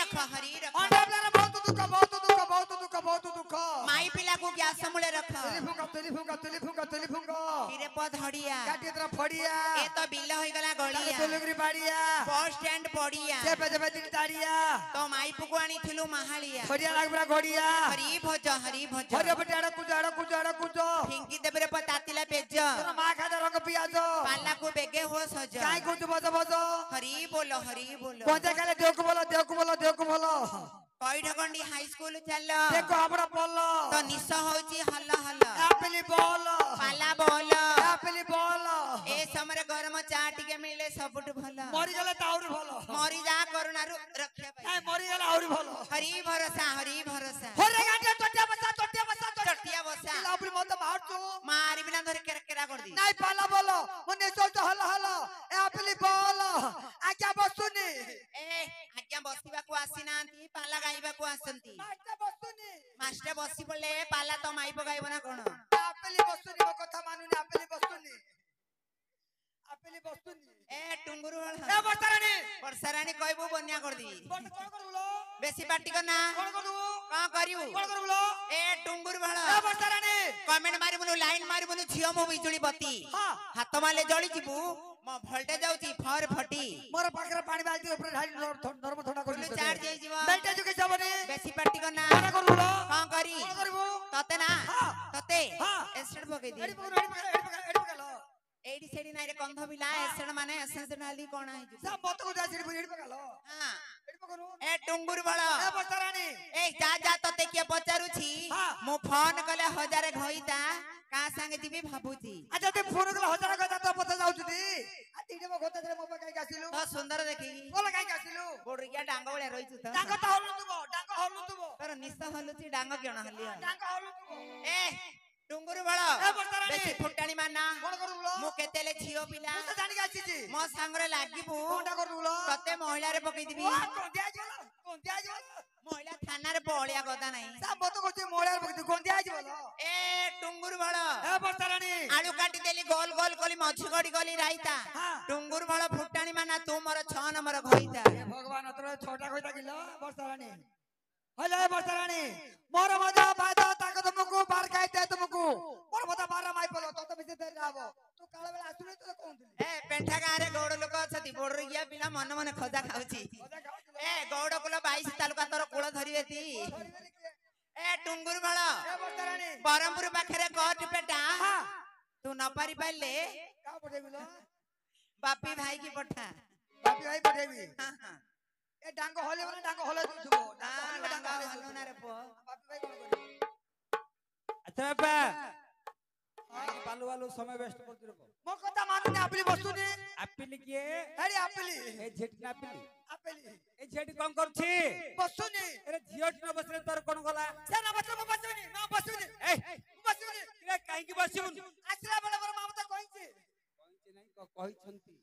रख हरी रख अंडा पिला बहुत दुख बहुत दुख बहुत दुख बहुत दुख माई पिला को ग्यास मूले रख तुली फुंका किरे पधड़िया काटी तरह फड़िया ए तो बिल होई गला गड़िया तुलुगरी बाड़िया बस स्टैंड पड़िया जेबे जेबे दिन ताड़िया तो माई पुको आनी थिलु महालिया फड़िया लागबरा घोड़िया हरी भज हरे बटे आड़ कुछ फिंकी देबरे पतातिला पेज तोरा मां खादा रंग पियाज पाला को बेगे हो सज काई कुछ बज हरी बोलो कोजे काले देव को बोलो कई ढगंडी हाई स्कूल चल देखो हमरा बोल तो निस होची हल हल एप्पली बोल पाला बोल एप्पली बोल ए समरे गरम चा टिके मिले सबुठ भल मरी गले त औरी भलो मरी जा करुणा रखे ए मरी गले औरी भलो हरी भरोसा होरे गांठे टटिया बसा लापरी मत मार तू मारी बिना धरे केरा कर दी नहीं पाला बोलो मने सोच हल एप्पली बोल आज्ञा बसुनी ए आज्ञा बसिबा को आसीनांती पाला गाइबा को आसंती मास्टर बसी पड़े पाला तो माई पगाइब ना कोन एप्पली बसुनी मो कथा मानुनी एप्पली बसुनी ए टुंगुरु ए वर्षा रानी कहबो बन्या कर दी कोन करबुलो बेसी पार्टी करना कोन करबु का करियो कोन करबुलो ए टुंगुरु भळ ए वर्षा रानी कमेंट मारी मुनु लाइन मारी मुनु झियो मो बिजुली बत्ती हाथ माले जळी जिबु मो वोल्टेज जाउची फर फटी मोर पाखरे पानी बाल्टी ऊपर ढाली नरम थोड़ा कर मुनु चार्ज जाई जीव बेल्टे जुके जबनी बेसी पार्टी करना कोन करबुलो का करी कोन करबु तते ना तते एसिड पके दी एडी पकालो एडी सेडी नाइरे कंध बिला एसिड माने एसेंस डाली कोन आइ जु सब मत को जा एडी पकालो हां एडी पकरू ए टुंगुर बळ ए वर्षा रानी ए जा तते के पचारु छी मो फोन कले हजार घइता का संगे जीबी भाबुची अच्छा ते फोन कले हजार गता तो पता जाउ ती आ तीडे मो गोता जरे मो काई गासिलु तो सुंदर देखी बोल काई गासिलु बोडरिया डांग बळे रहिछु त डांग तो हलु तुबो तर निस्ता हलुची डांग केण हलिया डांग हलु तुबो ए टुंगुर बळ ए वर्षा रानी बेसी फुटाणी माना कोन करबुलो मो केतेले छियो पिला तू तो जानि गाछि छी मो संगरे लागिबु कोनटा करबुलो तते महिला रे पकई दिबी कोन दिया जो महिला थाना रे पळिया गदा नाही सब मत को मोळार पकई कोन दिया जो ए टुंगुर बळ ए वर्षा रानी आलू काटी देली गोल गोल कोली मझी गडी गली राइता टुंगुर बळ फुटाणी माना तू मोर 6 नंबर घइता ए भगवान तोर छोटा खइता किलो वर्षा रानी हले वर्षा रानी मोर मजा बादा ताको तुमको बार काइते तुमको मोर मजा बारा माई पलो तो बिसे दे राबो तू काला बेला आसुनी तो कोन दिली ए पेंठा गारे गौड़ लोक अछती बोडर गिया पिला मन मन खजा खाउची ए गौड़ कुल 22 तालुका तोर कुळ धरिवेती ए टुंगुर बळ ए वर्षा रानी बरमपुर पाखरे कोट पेटा तू न पारी पाले का पठेबिलो बापी भाई की पठा बापी भाई पठेबी हां हां ए डांगो हले बोले डांगो हले तुबो डांगा हल्लो ना रे पो बापी भाई कोन करी अच्छा बा आई बालू बालू समय वेस्ट कर दिरो मो कथा मानुनी आपली बसुनी एप्पल किए अरे आपली ए झेट ना एप्पल आपली ए झेट कोन करछि बसुनी अरे झियोट न बसले तोर कोन गला से ना बसुनी ना बसुनी ए बसुनी रे काहे की बसुन आसला बेला मोर मामा त कहिछि कहिछि नहीं कहिछंती